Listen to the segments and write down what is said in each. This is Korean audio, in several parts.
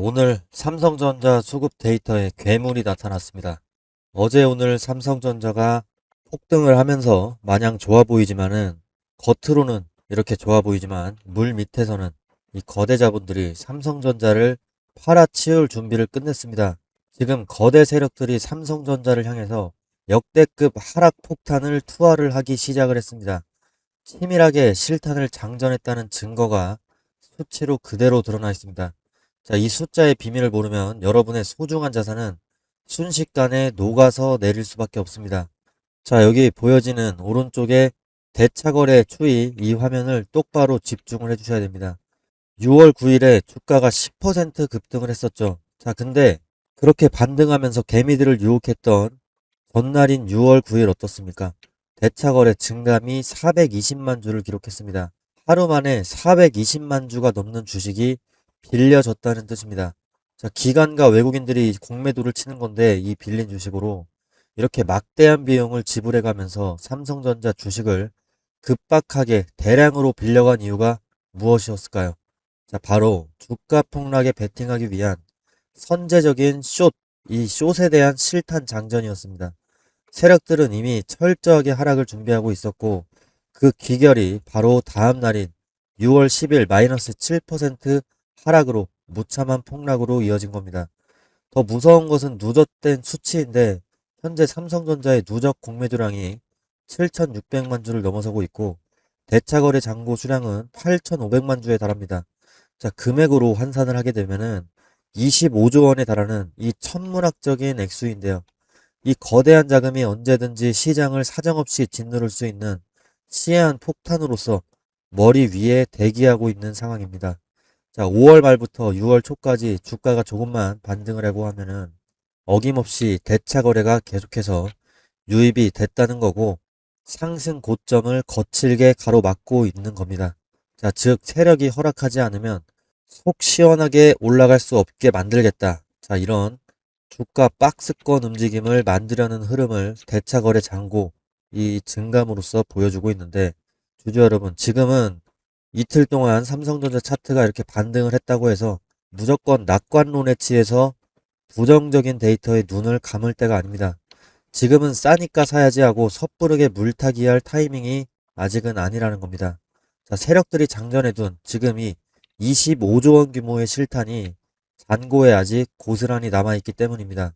오늘 삼성전자 수급 데이터에 괴물이 나타났습니다. 어제 오늘 삼성전자가 폭등을 하면서 마냥 좋아 보이지만은 겉으로는 이렇게 좋아 보이지만 물 밑에서는 이 거대 자본들이 삼성전자를 팔아치울 준비를 끝냈습니다. 지금 거대 세력들이 삼성전자를 향해서 역대급 하락 폭탄을 투하를 하기 시작을 했습니다. 치밀하게 실탄을 장전했다는 증거가 수치로 그대로 드러나 있습니다. 자, 이 숫자의 비밀을 모르면 여러분의 소중한 자산은 순식간에 녹아서 내릴 수밖에 없습니다. 자, 여기 보여지는 오른쪽에 대차거래 추이 이 화면을 똑바로 집중을 해주셔야 됩니다. 6월 9일에 주가가 10% 급등을 했었죠. 자, 근데 그렇게 반등하면서 개미들을 유혹했던 전날인 6월 9일 어떻습니까? 대차거래 증감이 420만 주를 기록했습니다. 하루 만에 420만 주가 넘는 주식이 빌려졌다는 뜻입니다. 자, 기관과 외국인들이 공매도를 치는 건데 이 빌린 주식으로 이렇게 막대한 비용을 지불해 가면서 삼성전자 주식을 급박하게 대량으로 빌려간 이유가 무엇이었을까요? 자, 바로 주가 폭락에 베팅하기 위한 선제적인 숏, 이 숏에 대한 실탄 장전이었습니다. 세력들은 이미 철저하게 하락을 준비하고 있었고 그 기결이 바로 다음 날인 6월 10일 마이너스 7% 하락으로 무참한 폭락으로 이어진 겁니다. 더 무서운 것은 누적된 수치인데 현재 삼성전자의 누적 공매도량이 7,600만 주를 넘어서고 있고 대차거래 잔고 수량은 8,500만 주에 달합니다. 자, 금액으로 환산을 하게 되면은 25조 원에 달하는 이 천문학적인 액수인데요. 이 거대한 자금이 언제든지 시장을 사정없이 짓누를 수 있는 시해한 폭탄으로서 머리 위에 대기하고 있는 상황입니다. 자, 5월 말부터 6월 초까지 주가가 조금만 반등을 하고 하면은 어김없이 대차 거래가 계속해서 유입이 됐다는 거고 상승 고점을 거칠게 가로막고 있는 겁니다. 자, 즉 세력이 허락하지 않으면 속 시원하게 올라갈 수 없게 만들겠다. 자, 이런 주가 박스권 움직임을 만들려는 흐름을 대차거래 잔고 이 증감으로써 보여주고 있는데 주주 여러분, 지금은 이틀 동안 삼성전자 차트가 이렇게 반등을 했다고 해서 무조건 낙관론에 취해서 부정적인 데이터에 눈을 감을 때가 아닙니다. 지금은 싸니까 사야지 하고 섣부르게 물타기 할 타이밍이 아직은 아니라는 겁니다. 자, 세력들이 장전해둔 지금 이 25조 원 규모의 실탄이 잔고에 아직 고스란히 남아있기 때문입니다.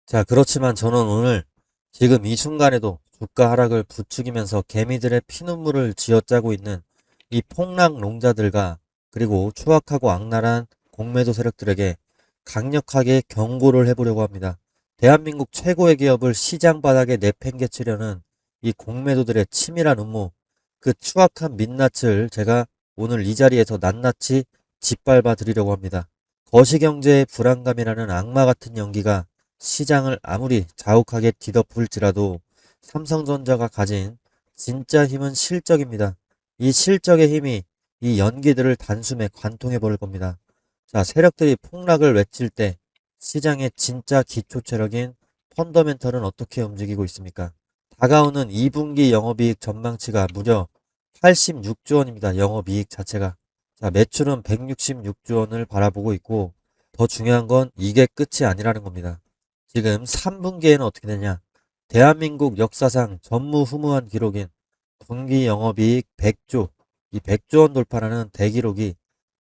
자, 그렇지만 저는 오늘 지금 이 순간에도 주가 하락을 부추기면서 개미들의 피눈물을 쥐어짜고 있는 이 폭락론자들과 그리고 추악하고 악랄한 공매도 세력들에게 강력하게 경고를 해보려고 합니다. 대한민국 최고의 기업을 시장 바닥에 내팽개치려는 이 공매도들의 치밀한 음모, 그 추악한 민낯을 제가 오늘 이 자리에서 낱낱이 짓밟아 드리려고 합니다. 거시경제의 불안감이라는 악마 같은 연기가 시장을 아무리 자욱하게 뒤덮을지라도 삼성전자가 가진 진짜 힘은 실적입니다. 이 실적의 힘이 이 연기들을 단숨에 관통해 버릴 겁니다. 자, 세력들이 폭락을 외칠 때 시장의 진짜 기초 체력인 펀더멘털은 어떻게 움직이고 있습니까? 다가오는 2분기 영업이익 전망치가 무려 86조 원입니다. 영업이익 자체가. 자, 매출은 166조 원을 바라보고 있고 더 중요한 건 이게 끝이 아니라는 겁니다. 지금 3분기에는 어떻게 되냐? 대한민국 역사상 전무후무한 기록인 분기 영업이익 100조, 이 100조 원 돌파라는 대기록이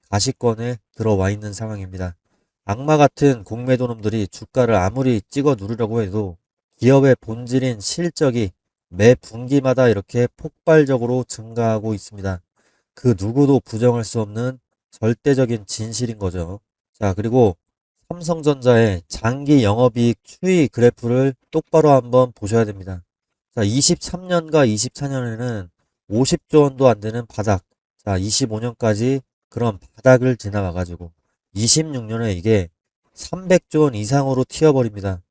가시권에 들어와 있는 상황입니다. 악마 같은 공매도 놈들이 주가를 아무리 찍어 누르려고 해도 기업의 본질인 실적이 매 분기마다 이렇게 폭발적으로 증가하고 있습니다. 그 누구도 부정할 수 없는 절대적인 진실인 거죠. 자, 그리고 삼성전자의 장기 영업이익 추이 그래프를 똑바로 한번 보셔야 됩니다. 자, 23년과 24년에는 50조 원도 안 되는 바닥. 자, 25년까지 그런 바닥을 지나가가지고 26년에 이게 300조 원 이상으로 튀어버립니다.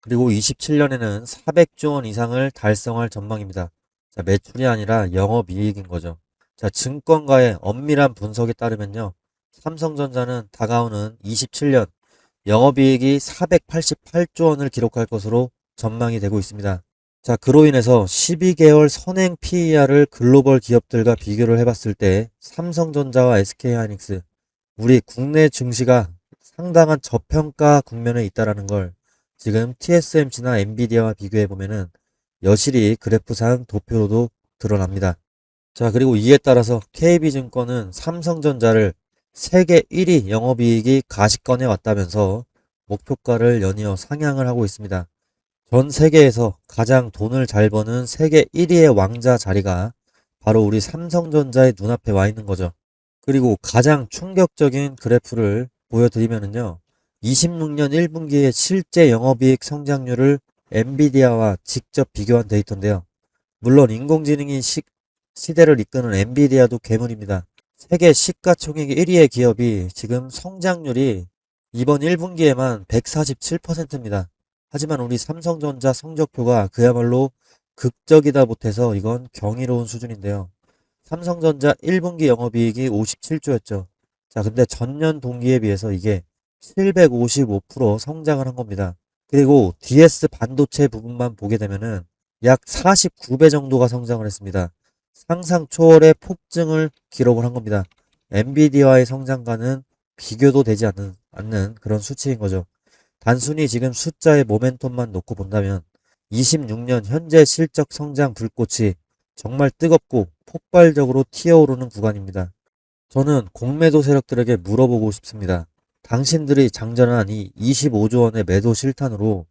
그리고 27년에는 400조 원 이상을 달성할 전망입니다. 자, 매출이 아니라 영업이익인 거죠. 자, 증권가의 엄밀한 분석에 따르면요. 삼성전자는 다가오는 27년 영업이익이 488조 원을 기록할 것으로 전망이 되고 있습니다. 자, 그로 인해서 12개월 선행 PER을 글로벌 기업들과 비교를 해봤을 때 삼성전자와 SK하이닉스, 우리 국내 증시가 상당한 저평가 국면에 있다라는 걸 지금 TSMC나 엔비디아와 비교해 보면은 여실히 그래프상 도표로도 드러납니다. 자, 그리고 이에 따라서 KB증권은 삼성전자를 세계 1위 영업이익이 가시권에 왔다면서 목표가를 연이어 상향을 하고 있습니다. 전 세계에서 가장 돈을 잘 버는 세계 1위의 왕자 자리가 바로 우리 삼성전자의 눈앞에 와 있는 거죠. 그리고 가장 충격적인 그래프를 보여드리면은요. 26년 1분기의 실제 영업이익 성장률을 엔비디아와 직접 비교한 데이터인데요. 물론 인공지능이 시대를 이끄는 엔비디아도 괴물입니다. 세계 시가총액 1위의 기업이 지금 성장률이 이번 1분기에만 147%입니다. 하지만 우리 삼성전자 성적표가 그야말로 극적이다 못해서 이건 경이로운 수준인데요. 삼성전자 1분기 영업이익이 57조였죠. 자, 근데 전년 동기에 비해서 이게 755% 성장을 한 겁니다. 그리고 DS 반도체 부분만 보게 되면은 약 49배 정도가 성장을 했습니다. 상상 초월의 폭증을 기록을 한 겁니다. 엔비디아의 성장과는 비교도 되지 않는 그런 수치인 거죠. 단순히 지금 숫자의 모멘텀만 놓고 본다면 26년 현재 실적 성장 불꽃이 정말 뜨겁고 폭발적으로 튀어오르는 구간입니다. 저는 공매도 세력들에게 물어보고 싶습니다. 당신들이 장전한 이 25조 원의 매도 실탄으로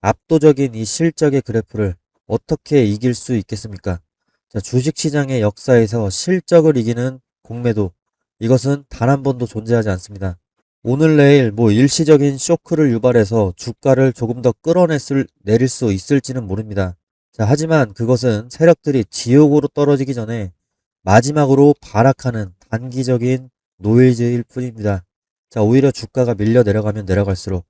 압도적인 이 실적의 그래프를 어떻게 이길 수 있겠습니까? 자, 주식시장의 역사에서 실적을 이기는 공매도, 이것은 단 한 번도 존재하지 않습니다. 오늘 내일 일시적인 쇼크를 유발해서 주가를 조금 더 내릴 수 있을지는 모릅니다. 자, 하지만 그것은 세력들이 지옥으로 떨어지기 전에 마지막으로 발악하는 단기적인 노이즈일 뿐입니다. 자, 오히려 주가가 밀려 내려가면 내려갈수록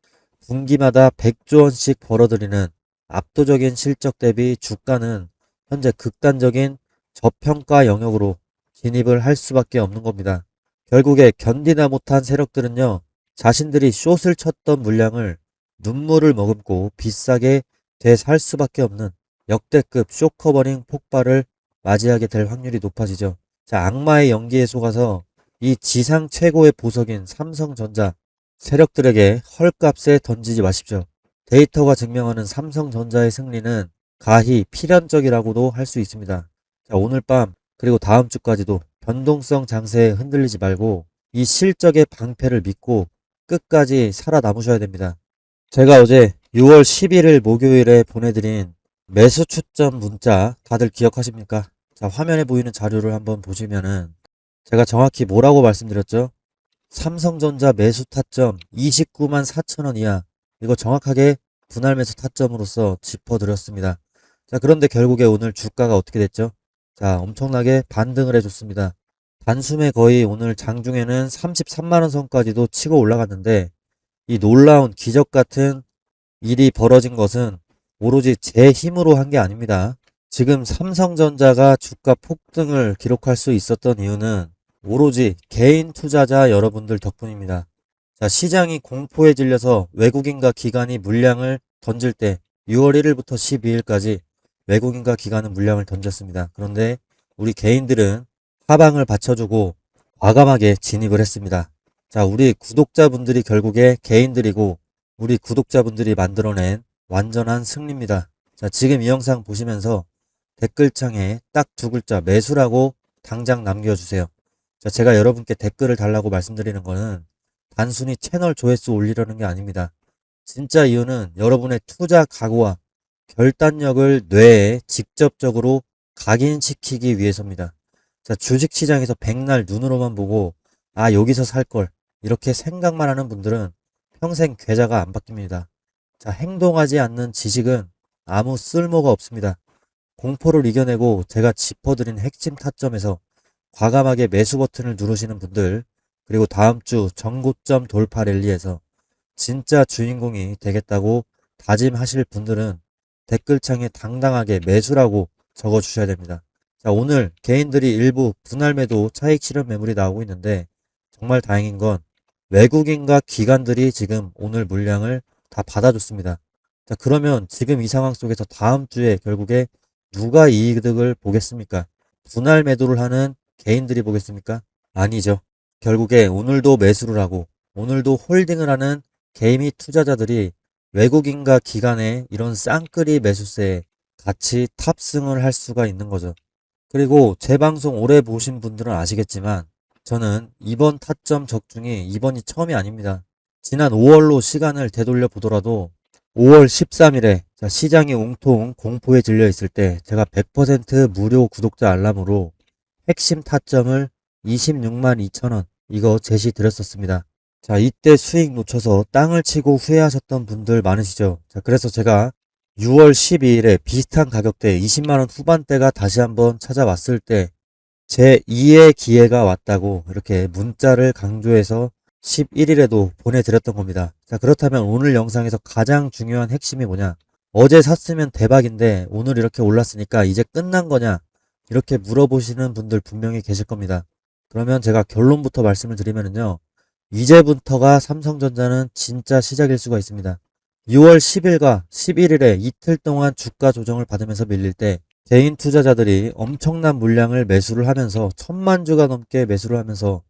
분기마다 100조 원씩 벌어들이는 압도적인 실적 대비 주가는 현재 극단적인 저평가 영역으로 진입을 할 수밖에 없는 겁니다. 결국에 견디다 못한 세력들은요, 자신들이 숏을 쳤던 물량을 눈물을 머금고 비싸게 되살 수밖에 없는 역대급 숏커버링 폭발을 맞이하게 될 확률이 높아지죠. 자, 악마의 연기에 속아서 이 지상 최고의 보석인 삼성전자 세력들에게 헐값에 던지지 마십시오. 데이터가 증명하는 삼성전자의 승리는 가히 필연적이라고도 할 수 있습니다. 자, 오늘 밤 그리고 다음 주까지도 변동성 장세에 흔들리지 말고 이 실적의 방패를 믿고 끝까지 살아남으셔야 됩니다. 제가 어제 6월 11일 목요일에 보내드린 매수 추점 문자 다들 기억하십니까? 자, 화면에 보이는 자료를 한번 보시면은 제가 정확히 뭐라고 말씀드렸죠? 삼성전자 매수 타점 29만 4천 원 이하, 이거 정확하게 분할 매수 타점으로서 짚어드렸습니다. 자, 그런데 결국에 오늘 주가가 어떻게 됐죠? 자, 엄청나게 반등을 해줬습니다. 단숨에 거의 오늘 장중에는 33만원 선까지도 치고 올라갔는데 이 놀라운 기적 같은 일이 벌어진 것은 오로지 제 힘으로 한 게 아닙니다. 지금 삼성전자가 주가 폭등을 기록할 수 있었던 이유는 오로지 개인 투자자 여러분들 덕분입니다. 자, 시장이 공포에 질려서 외국인과 기관이 물량을 던질 때 6월 1일부터 12일까지 외국인과 기관은 물량을 던졌습니다. 그런데 우리 개인들은 하방을 받쳐주고 과감하게 진입을 했습니다. 자, 우리 구독자분들이 결국에 개인들이고 우리 구독자분들이 만들어낸 완전한 승리입니다. 자, 지금 이 영상 보시면서 댓글창에 딱 두 글자 매수라고 당장 남겨주세요. 자, 제가 여러분께 댓글을 달라고 말씀드리는 거는 단순히 채널 조회수 올리려는 게 아닙니다. 진짜 이유는 여러분의 투자 각오와 결단력을 뇌에 직접적으로 각인시키기 위해서입니다. 자, 주식시장에서 백날 눈으로만 보고 여기서 살 걸 이렇게 생각만 하는 분들은 평생 계좌가 안 바뀝니다. 자, 행동하지 않는 지식은 아무 쓸모가 없습니다. 공포를 이겨내고 제가 짚어드린 핵심 타점에서 과감하게 매수 버튼을 누르시는 분들, 그리고 다음 주 전고점 돌파 랠리에서 진짜 주인공이 되겠다고 다짐하실 분들은 댓글창에 당당하게 매수라고 적어주셔야 됩니다. 자, 오늘 개인들이 일부 분할 매도 차익 실현 매물이 나오고 있는데 정말 다행인 건 외국인과 기관들이 지금 오늘 물량을 다 받아줬습니다. 자, 그러면 지금 이 상황 속에서 다음 주에 결국에 누가 이득을 보겠습니까? 분할 매도를 하는 개인들이 보겠습니까? 아니죠. 결국에 오늘도 매수를 하고 오늘도 홀딩을 하는 개미 투자자들이 외국인과 기관의 이런 쌍끌이 매수세에 같이 탑승을 할 수가 있는 거죠. 그리고 제 방송 오래 보신 분들은 아시겠지만 저는 이번 타점 적중이 이번이 처음이 아닙니다. 지난 5월로 시간을 되돌려 보더라도 5월 13일에 시장이 웅통 공포에 질려 있을 때 제가 100% 무료 구독자 알람으로 핵심 타점을 26만 2천원 이거 제시 드렸었습니다. 자, 이때 수익 놓쳐서 땅을 치고 후회하셨던 분들 많으시죠? 자, 그래서 제가 6월 12일에 비슷한 가격대 20만원 후반대가 다시 한번 찾아왔을 때 제2의 기회가 왔다고 이렇게 문자를 강조해서 11일에도 보내드렸던 겁니다. 자, 그렇다면 오늘 영상에서 가장 중요한 핵심이 뭐냐? 어제 샀으면 대박인데 오늘 이렇게 올랐으니까 이제 끝난 거냐? 이렇게 물어보시는 분들 분명히 계실 겁니다. 그러면 제가 결론부터 말씀을 드리면요. 이제부터가 삼성전자는 진짜 시작일 수가 있습니다. 6월 10일과 11일에 이틀 동안 주가 조정을 받으면서 밀릴 때 개인 투자자들이 엄청난 물량을 매수를 하면서 1000만 주가 넘게 매수를 하면서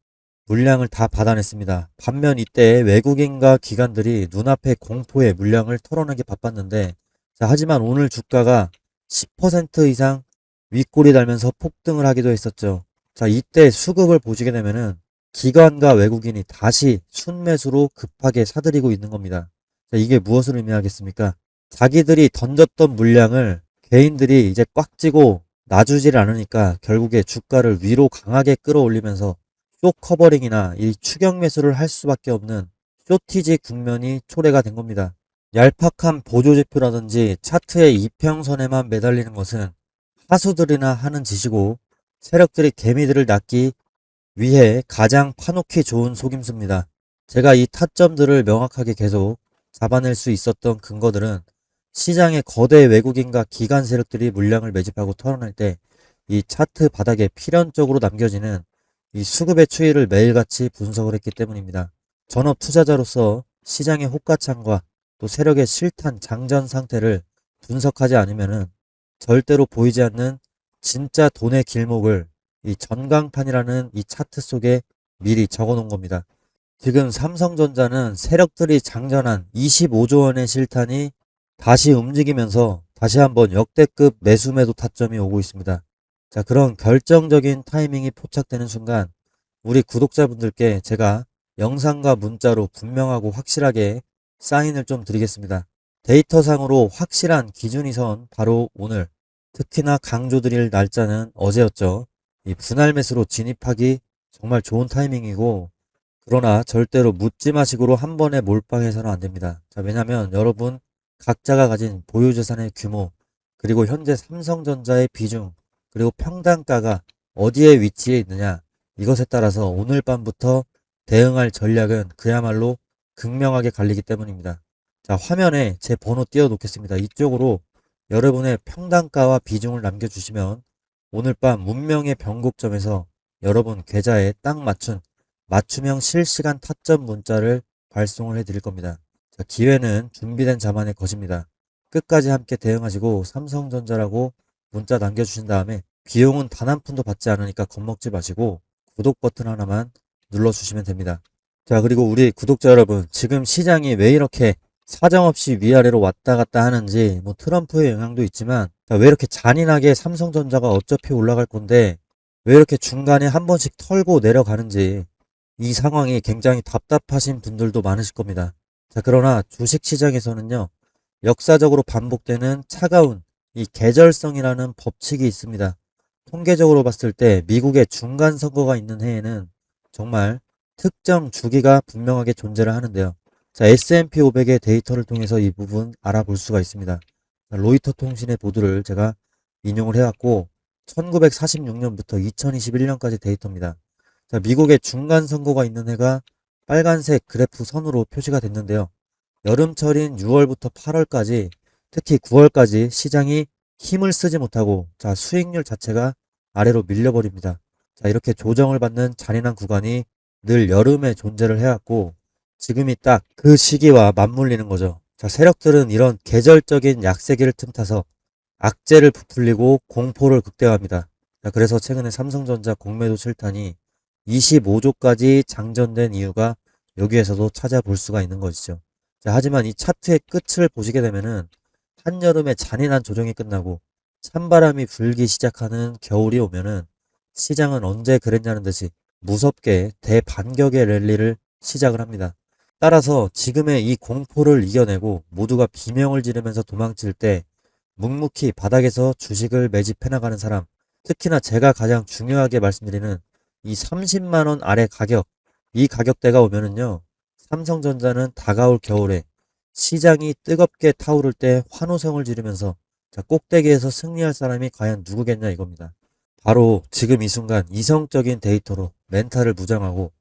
물량을 다 받아냈습니다. 반면 이때 외국인과 기관들이 눈앞에 공포의 물량을 털어내기 바빴는데 자, 하지만 오늘 주가가 10% 이상 윗골이 달면서 폭등을 하기도 했었죠. 자, 이때 수급을 보시게 되면은 기관과 외국인이 다시 순매수로 급하게 사들이고 있는 겁니다. 자, 이게 무엇을 의미하겠습니까? 자기들이 던졌던 물량을 개인들이 이제 꽉 찌고 놔주질 않으니까 결국에 주가를 위로 강하게 끌어올리면서 숏 커버링이나 이 추격 매수를 할 수밖에 없는 쇼티지 국면이 초래가 된 겁니다. 얄팍한 보조지표라든지 차트의 이평선에만 매달리는 것은 하수들이나 하는 짓이고 세력들이 개미들을 낚기 위해 가장 파놓기 좋은 속임수입니다. 제가 이 타점들을 명확하게 계속 잡아낼 수 있었던 근거들은 시장의 거대 외국인과 기관 세력들이 물량을 매집하고 털어낼 때 이 차트 바닥에 필연적으로 남겨지는 이 수급의 추이를 매일같이 분석을 했기 때문입니다. 전업 투자자로서 시장의 호가창과 또 세력의 실탄 장전 상태를 분석하지 않으면은 절대로 보이지 않는 진짜 돈의 길목을 이 전광판이라는 이 차트 속에 미리 적어 놓은 겁니다. 지금 삼성전자는 세력들이 장전한 25조 원의 실탄이 다시 움직이면서 다시 한번 역대급 매수 매도 타점이 오고 있습니다. 자, 그런 결정적인 타이밍이 포착되는 순간 우리 구독자분들께 제가 영상과 문자로 분명하고 확실하게 사인을 좀 드리겠습니다. 데이터상으로 확실한 기준이 선 바로 오늘, 특히나 강조드릴 날짜는 어제였죠. 이 분할 매수로 진입하기 정말 좋은 타이밍이고 그러나 절대로 묻지마식으로 한 번에 몰빵해서는 안 됩니다. 자, 왜냐면 여러분 각자가 가진 보유재산의 규모 그리고 현재 삼성전자의 비중 그리고 평단가가 어디에 위치해 있느냐 이것에 따라서 오늘 밤부터 대응할 전략은 그야말로 극명하게 갈리기 때문입니다. 자, 화면에 제 번호 띄워 놓겠습니다. 이쪽으로 여러분의 평단가와 비중을 남겨주시면 오늘 밤 문명의 변곡점에서 여러분 계좌에 딱 맞춘 맞춤형 실시간 타점 문자를 발송을 해드릴 겁니다. 자, 기회는 준비된 자만의 것입니다. 끝까지 함께 대응하시고 삼성전자라고 문자 남겨주신 다음에 비용은 단 한 푼도 받지 않으니까 겁먹지 마시고 구독 버튼 하나만 눌러주시면 됩니다. 자, 그리고 우리 구독자 여러분, 지금 시장이 왜 이렇게 사정없이 위아래로 왔다 갔다 하는지 뭐 트럼프의 영향도 있지만 자, 왜 이렇게 잔인하게 삼성전자가 어차피 올라갈 건데 왜 이렇게 중간에 한 번씩 털고 내려가는지 이 상황이 굉장히 답답하신 분들도 많으실 겁니다. 자, 그러나 주식시장에서는요, 역사적으로 반복되는 차가운 이 계절성이라는 법칙이 있습니다. 통계적으로 봤을 때 미국의 중간 선거가 있는 해에는 정말 특정 주기가 분명하게 존재를 하는데요. 자, S&P 500의 데이터를 통해서 이 부분 알아볼 수가 있습니다. 자, 로이터 통신의 보도를 제가 인용을 해왔고 1946년부터 2021년까지 데이터입니다. 자, 미국의 중간 선거가 있는 해가 빨간색 그래프 선으로 표시가 됐는데요. 여름철인 6월부터 8월까지 특히 9월까지 시장이 힘을 쓰지 못하고 자, 수익률 자체가 아래로 밀려버립니다. 자, 이렇게 조정을 받는 잔인한 구간이 늘 여름에 존재를 해왔고 지금이 딱 그 시기와 맞물리는 거죠. 자, 세력들은 이런 계절적인 약세기를 틈타서 악재를 부풀리고 공포를 극대화합니다. 자, 그래서 최근에 삼성전자 공매도 실탄이 25조까지 장전된 이유가 여기에서도 찾아볼 수가 있는 것이죠. 자, 하지만 이 차트의 끝을 보시게 되면은 한여름의 잔인한 조정이 끝나고 찬바람이 불기 시작하는 겨울이 오면은 시장은 언제 그랬냐는 듯이 무섭게 대반격의 랠리를 시작을 합니다. 따라서 지금의 이 공포를 이겨내고 모두가 비명을 지르면서 도망칠 때 묵묵히 바닥에서 주식을 매집해 나가는 사람, 특히나 제가 가장 중요하게 말씀드리는 이 30만 원 아래 가격, 이 가격대가 오면은요, 삼성전자는 다가올 겨울에 시장이 뜨겁게 타오를 때 환호성을 지르면서 자, 꼭대기에서 승리할 사람이 과연 누구겠냐 이겁니다. 바로 지금 이 순간 이성적인 데이터로 멘탈을 무장하고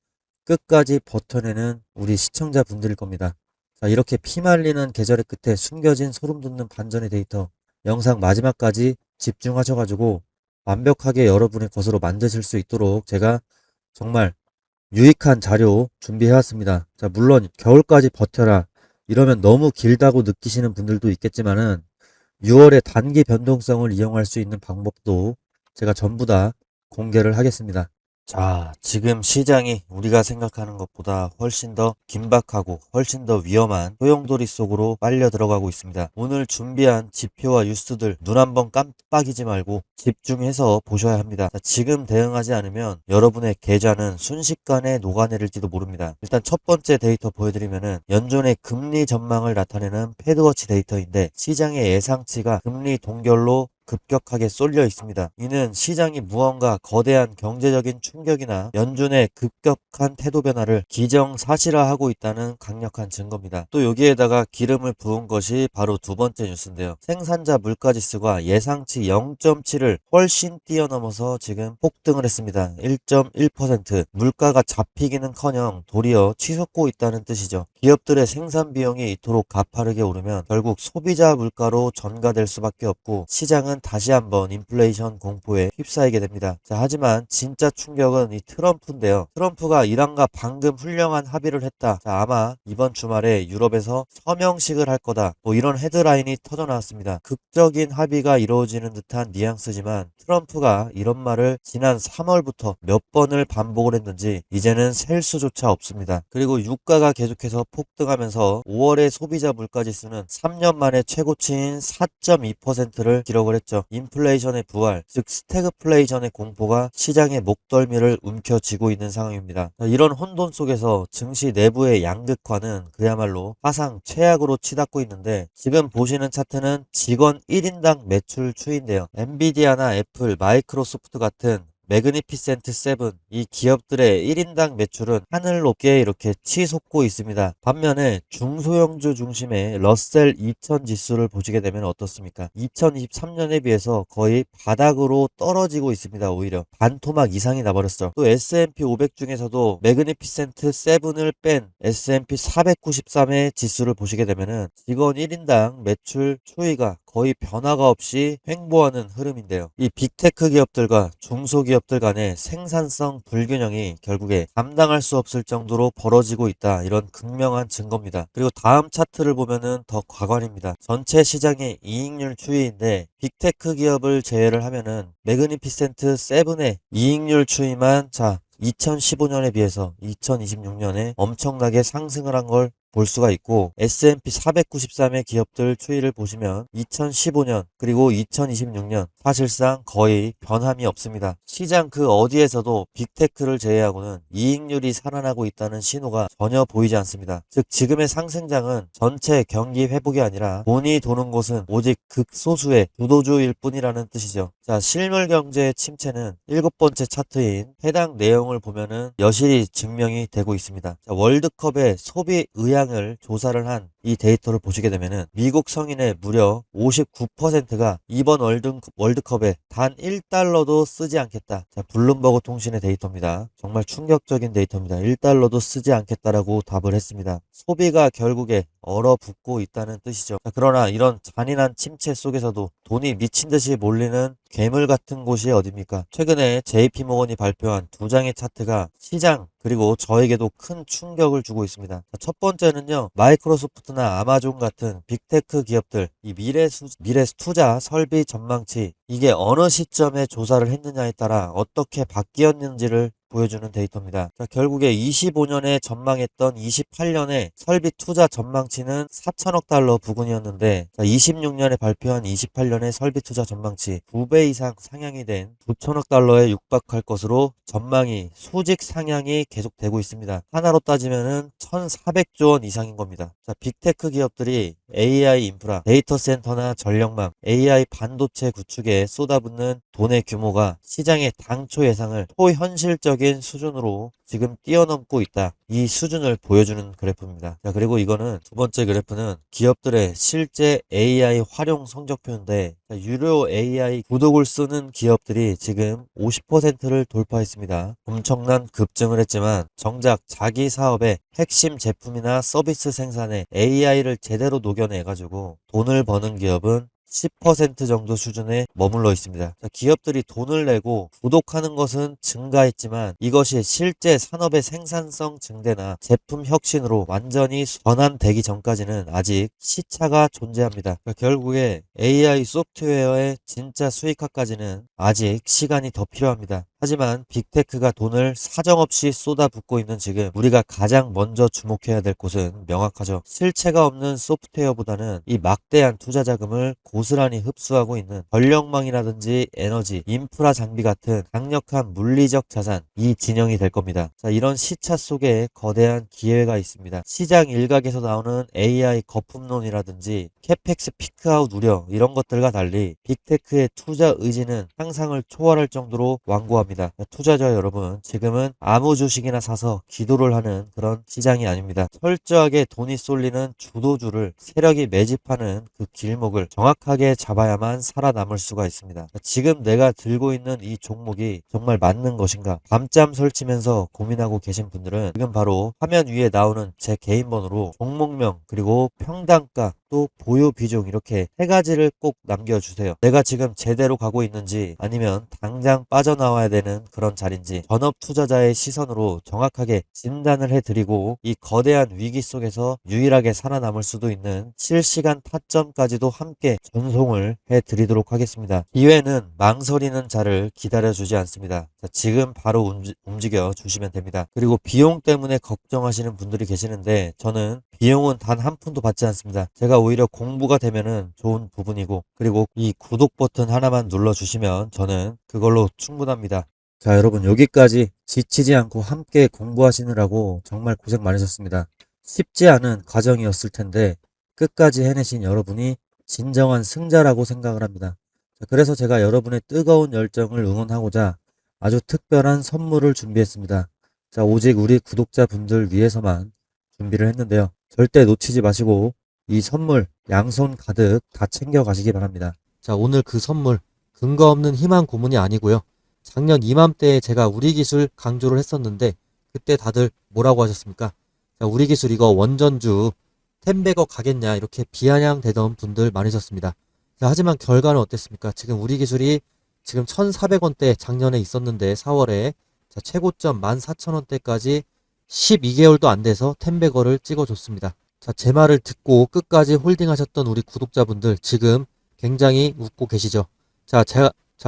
끝까지 버텨내는 우리 시청자분들일 겁니다. 자, 이렇게 피말리는 계절의 끝에 숨겨진 소름 돋는 반전의 데이터 영상 마지막까지 집중하셔가지고 완벽하게 여러분의 것으로 만드실 수 있도록 제가 정말 유익한 자료 준비해왔습니다. 자, 물론 겨울까지 버텨라 이러면 너무 길다고 느끼시는 분들도 있겠지만은 6월의 단기 변동성을 이용할 수 있는 방법도 제가 전부 다 공개를 하겠습니다. 자, 지금 시장이 우리가 생각하는 것보다 훨씬 더 긴박하고 훨씬 더 위험한 소용돌이 속으로 빨려 들어가고 있습니다. 오늘 준비한 지표와 뉴스들 눈 한번 깜빡이지 말고 집중해서 보셔야 합니다. 자, 지금 대응하지 않으면 여러분의 계좌는 순식간에 녹아내릴지도 모릅니다. 일단 첫 번째 데이터 보여드리면은 연준의 금리 전망을 나타내는 패드워치 데이터인데 시장의 예상치가 금리 동결로 급격하게 쏠려 있습니다. 이는 시장이 무언가 거대한 경제적인 충격이나 연준의 급격한 태도 변화를 기정사실화하고 있다는 강력한 증거입니다. 또 여기에다가 기름을 부은 것이 바로 두 번째 뉴스인데요. 생산자 물가지수가 예상치 0.7을 훨씬 뛰어넘어서 지금 폭등을 했습니다. 1.1%. 물가가 잡히기는커녕 도리어 치솟고 있다는 뜻이죠. 기업들의 생산 비용이 이토록 가파르게 오르면 결국 소비자 물가로 전가될 수밖에 없고 시장은 다시 한번 인플레이션 공포에 휩싸이게 됩니다. 자, 하지만 진짜 충격은 이 트럼프인데요. 트럼프가 이란과 방금 훌륭한 합의를 했다. 자, 아마 이번 주말에 유럽에서 서명식을 할 거다. 뭐 이런 헤드라인이 터져 나왔습니다. 극적인 합의가 이루어지는 듯한 뉘앙스지만 트럼프가 이런 말을 지난 3월부터 몇 번을 반복을 했는지 이제는 셀 수조차 없습니다. 그리고 유가가 계속해서 폭등하면서 5월의 소비자 물가지수는 3년 만에 최고치인 4.2%를 기록을 했죠. 인플레이션의 부활, 즉 스태그플레이션의 공포가 시장의 목덜미를 움켜쥐고 있는 상황입니다. 이런 혼돈 속에서 증시 내부의 양극화는 그야말로 사상 최악으로 치닫고 있는데 지금 보시는 차트는 직원 1인당 매출 추이인데요. 엔비디아나 애플, 마이크로소프트 같은 매그니피센트 세븐 이 기업들의 1인당 매출은 하늘 높게 이렇게 치솟고 있습니다. 반면에 중소형주 중심의 러셀 2000 지수를 보시게 되면 어떻습니까? 2023년에 비해서 거의 바닥으로 떨어지고 있습니다. 오히려 반토막 이상이 나버렸어. 또 S&P 500 중에서도 매그니피센트 세븐을 뺀 S&P 493의 지수를 보시게 되면은 직원 1인당 매출 추이가 거의 변화가 없이 횡보하는 흐름인데요. 이 빅테크 기업들과 중소기업들 간의 생산성 불균형이 결국에 감당할 수 없을 정도로 벌어지고 있다. 이런 극명한 증거입니다. 그리고 다음 차트를 보면은 더 과관입니다. 전체 시장의 이익률 추이인데 빅테크 기업을 제외를 하면은 매그니피센트 세븐의 이익률 추이만 2015년에 비해서 2026년에 엄청나게 상승을 한 걸 볼 수가 있고 S&P 493의 기업들 추이를 보시면 2015년 그리고 2026년 사실상 거의 변함이 없습니다. 시장 그 어디에서도 빅테크를 제외하고는 이익률이 살아나고 있다는 신호가 전혀 보이지 않습니다. 즉 지금의 상승장은 전체 경기 회복이 아니라 돈이 도는 곳은 오직 극소수의 주도주일 뿐이라는 뜻이죠. 자, 실물 경제의 침체는 7번째 차트인 해당 내용을 보면은 여실히 증명이 되고 있습니다. 자, 월드컵의 소비 의향을 조사를 한 이 데이터를 보시게 되면은 미국 성인의 무려 59%가 이번 월드컵에 단 1달러도 쓰지 않겠다. 자, 블룸버그 통신의 데이터입니다. 정말 충격적인 데이터입니다. 1달러도 쓰지 않겠다라고 답을 했습니다. 소비가 결국에 얼어붙고 있다는 뜻이죠. 자, 그러나 이런 잔인한 침체 속에서도 돈이 미친 듯이 몰리는 괴물 같은 곳이 어딥니까? 최근에 JP모건이 발표한 두 장의 차트가 시장 그리고 저에게도 큰 충격을 주고 있습니다. 자, 첫 번째는요. 마이크로소프트나 아마존 같은 빅테크 기업들 이 미래 투자 설비 전망치 이게 어느 시점에 조사를 했느냐에 따라 어떻게 바뀌었는지를 보여주는 데이터입니다. 자, 결국에 25년에 전망했던 28년에 설비 투자 전망치는 4천억 달러 부근이었는데, 자, 26년에 발표한 28년의 설비 투자 전망치 2배 이상 상향이 된 9천억 달러에 육박할 것으로 전망이 수직 상향이 계속되고 있습니다. 하나로 따지면은 1,400조 원 이상인 겁니다. 자, 빅테크 기업들이 AI 인프라, 데이터 센터나 전력망, AI 반도체 구축에 쏟아붓는 돈의 규모가 시장의 당초 예상을 초현실적인 수준으로 지금 뛰어넘고 있다. 이 수준을 보여주는 그래프입니다. 자, 그리고 이거는 두 번째 그래프는 기업들의 실제 AI 활용 성적표인데, 유료 AI 구독을 쓰는 기업들이 지금 50%를 돌파했습니다. 엄청난 급증을 했지만 정작 자기 사업의 핵심 제품이나 서비스 생산에 AI를 제대로 녹여내가지고 돈을 버는 기업은 10% 정도 수준에 머물러 있습니다. 기업들이 돈을 내고 구독하는 것은 증가했지만 이것이 실제 산업의 생산성 증대나 제품 혁신으로 완전히 전환되기 전까지는 아직 시차가 존재합니다. 결국에 AI 소프트웨어의 진짜 수익화까지는 아직 시간이 더 필요합니다. 하지만 빅테크가 돈을 사정없이 쏟아붓고 있는 지금 우리가 가장 먼저 주목해야 될 곳은 명확하죠. 실체가 없는 소프트웨어보다는 이 막대한 투자 자금을 고스란히 흡수하고 있는 전력망이라든지 에너지, 인프라 장비 같은 강력한 물리적 자산, 이 진영이 될 겁니다. 자, 이런 시차 속에 거대한 기회가 있습니다. 시장 일각에서 나오는 AI 거품론이라든지 캐펙스 피크아웃 우려, 이런 것들과 달리 빅테크의 투자 의지는 상상을 초월할 정도로 완고합니다. 투자자 여러분, 지금은 아무 주식이나 사서 기도를 하는 그런 시장이 아닙니다. 철저하게 돈이 쏠리는 주도주를 세력이 매집하는 그 길목을 정확하게 잡아야만 살아남을 수가 있습니다. 지금 내가 들고 있는 이 종목이 정말 맞는 것인가? 밤잠 설치면서 고민하고 계신 분들은 지금 바로 화면 위에 나오는 제 개인 번호로 종목명 그리고 평단가 또 보유 비중 이렇게 세 가지를 꼭 남겨주세요. 내가 지금 제대로 가고 있는지 아니면 당장 빠져나와야 되는 그런 자리인지 전업 투자자의 시선으로 정확하게 진단을 해드리고 이 거대한 위기 속에서 유일하게 살아남을 수도 있는 실시간 타점까지도 함께 전송을 해드리도록 하겠습니다. 기회는 망설이는 자를 기다려주지 않습니다. 자, 지금 바로 움직여 주시면 됩니다. 그리고 비용 때문에 걱정하시는 분들이 계시는데 저는 비용은 단 한 푼도 받지 않습니다. 제가 오히려 공부가 되면은 좋은 부분이고, 그리고 이 구독 버튼 하나만 눌러주시면 저는 그걸로 충분합니다. 자, 여러분, 여기까지 지치지 않고 함께 공부하시느라고 정말 고생 많으셨습니다. 쉽지 않은 과정이었을 텐데 끝까지 해내신 여러분이 진정한 승자라고 생각을 합니다. 자, 그래서 제가 여러분의 뜨거운 열정을 응원하고자 아주 특별한 선물을 준비했습니다. 자, 오직 우리 구독자분들 위해서만 준비를 했는데요. 절대 놓치지 마시고 이 선물 양손 가득 다 챙겨 가시기 바랍니다. 자, 오늘 그 선물 근거 없는 희망 고문이 아니고요. 작년 이맘때에 제가 우리 기술 강조를 했었는데 그때 다들 뭐라고 하셨습니까? 자, 우리 기술 이거 원전주 10배거 가겠냐 이렇게 비아냥대던 분들 많으셨습니다. 자, 하지만 결과는 어땠습니까? 지금 우리 기술이 지금 1,400원대 작년에 있었는데 4월에 자, 최고점 14,000원대까지 12개월도 안 돼서 10배거를 찍어줬습니다. 자, 제 말을 듣고 끝까지 홀딩하셨던 우리 구독자분들 지금 굉장히 웃고 계시죠? 자,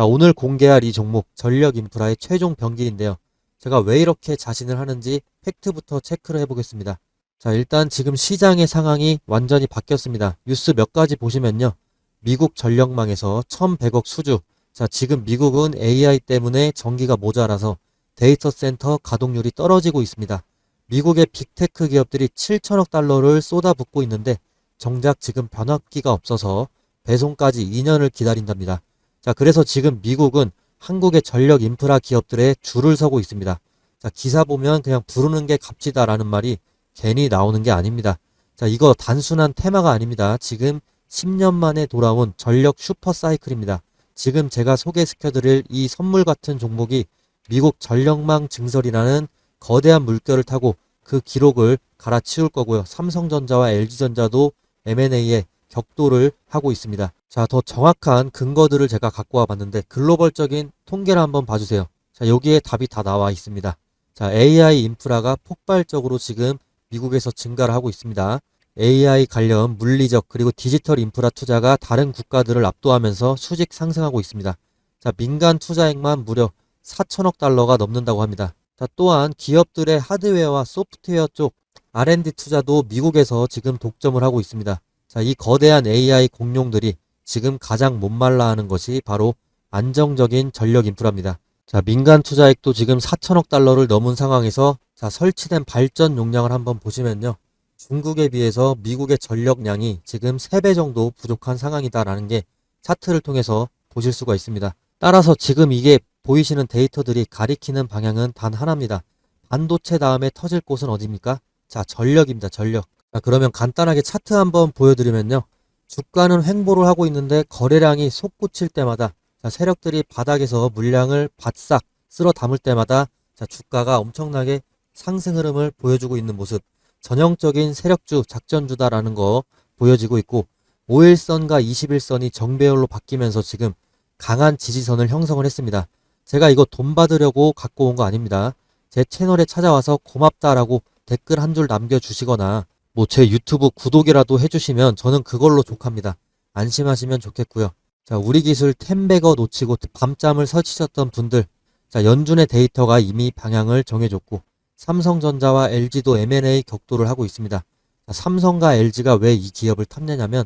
오늘 공개할 이 종목 전력 인프라의 최종 병기인데요. 제가 왜 이렇게 자신을 하는지 팩트부터 체크를 해보겠습니다. 자, 일단 지금 시장의 상황이 완전히 바뀌었습니다. 뉴스 몇 가지 보시면요. 미국 전력망에서 1,100억 수주. 자, 지금 미국은 AI 때문에 전기가 모자라서 데이터 센터 가동률이 떨어지고 있습니다. 미국의 빅테크 기업들이 7천억 달러를 쏟아붓고 있는데 정작 지금 변압기가 없어서 배송까지 2년을 기다린답니다. 자, 그래서 지금 미국은 한국의 전력 인프라 기업들의 줄을 서고 있습니다. 자, 기사 보면 그냥 부르는 게 값지다라는 말이 괜히 나오는 게 아닙니다. 자, 이거 단순한 테마가 아닙니다. 지금 10년 만에 돌아온 전력 슈퍼 사이클입니다. 지금 제가 소개시켜드릴 이 선물 같은 종목이 미국 전력망 증설이라는 거대한 물결을 타고 그 기록을 갈아치울 거고요. 삼성전자와 LG전자도 M&A에 격돌을 하고 있습니다. 자, 더 정확한 근거들을 제가 갖고 와봤는데 글로벌적인 통계를 한번 봐주세요. 자, 여기에 답이 다 나와 있습니다. 자, AI 인프라가 폭발적으로 지금 미국에서 증가를 하고 있습니다. AI 관련 물리적 그리고 디지털 인프라 투자가 다른 국가들을 압도하면서 수직 상승하고 있습니다. 자, 민간 투자액만 무려 4천억 달러가 넘는다고 합니다. 자, 또한 기업들의 하드웨어와 소프트웨어 쪽 R&D 투자도 미국에서 지금 독점을 하고 있습니다. 자, 이 거대한 AI 공룡들이 지금 가장 못말라 하는 것이 바로 안정적인 전력 인프라입니다. 자, 민간 투자액도 지금 4천억 달러를 넘은 상황에서 자, 설치된 발전 용량을 한번 보시면요. 중국에 비해서 미국의 전력량이 지금 3배 정도 부족한 상황이다라는 게 차트를 통해서 보실 수가 있습니다. 따라서 지금 이게 보이시는 데이터들이 가리키는 방향은 단 하나입니다. 반도체 다음에 터질 곳은 어디입니까? 자, 전력입니다. 전력. 자, 그러면 간단하게 차트 한번 보여드리면요. 주가는 횡보를 하고 있는데 거래량이 솟구칠 때마다 자, 세력들이 바닥에서 물량을 바싹 쓸어 담을 때마다 자, 주가가 엄청나게 상승 흐름을 보여주고 있는 모습. 전형적인 세력주, 작전주다라는 거 보여지고 있고 5일선과 21선이 정배열로 바뀌면서 지금 강한 지지선을 형성을 했습니다. 제가 이거 돈 받으려고 갖고 온 거 아닙니다. 제 채널에 찾아와서 고맙다라고 댓글 한 줄 남겨주시거나 뭐 제 유튜브 구독이라도 해주시면 저는 그걸로 족합니다. 안심하시면 좋겠고요. 자, 우리 기술 템베거 놓치고 밤잠을 설치셨던 분들, 자, 연준의 데이터가 이미 방향을 정해줬고 삼성전자와 LG도 M&A 격도를 하고 있습니다. 자, 삼성과 LG가 왜 이 기업을 탐내냐면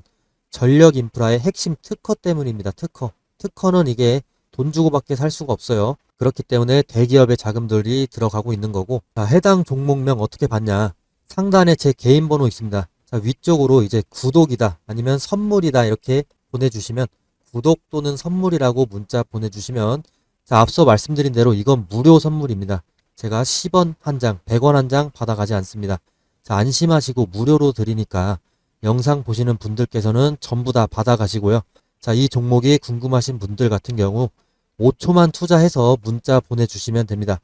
전력 인프라의 핵심 특허 때문입니다. 특허. 특허는 이게 돈 주고밖에 살 수가 없어요. 그렇기 때문에 대기업의 자금들이 들어가고 있는 거고, 자, 해당 종목명 어떻게 봤냐? 상단에 제 개인 번호 있습니다. 자, 위쪽으로 이제 구독이다 아니면 선물이다 이렇게 보내주시면 구독 또는 선물이라고 문자 보내주시면 자, 앞서 말씀드린 대로 이건 무료 선물입니다. 제가 10원 한 장, 100원 한 장 받아가지 않습니다. 자, 안심하시고 무료로 드리니까 영상 보시는 분들께서는 전부 다 받아가시고요. 자, 이 종목이 궁금하신 분들 같은 경우 5초만 투자해서 문자 보내주시면 됩니다.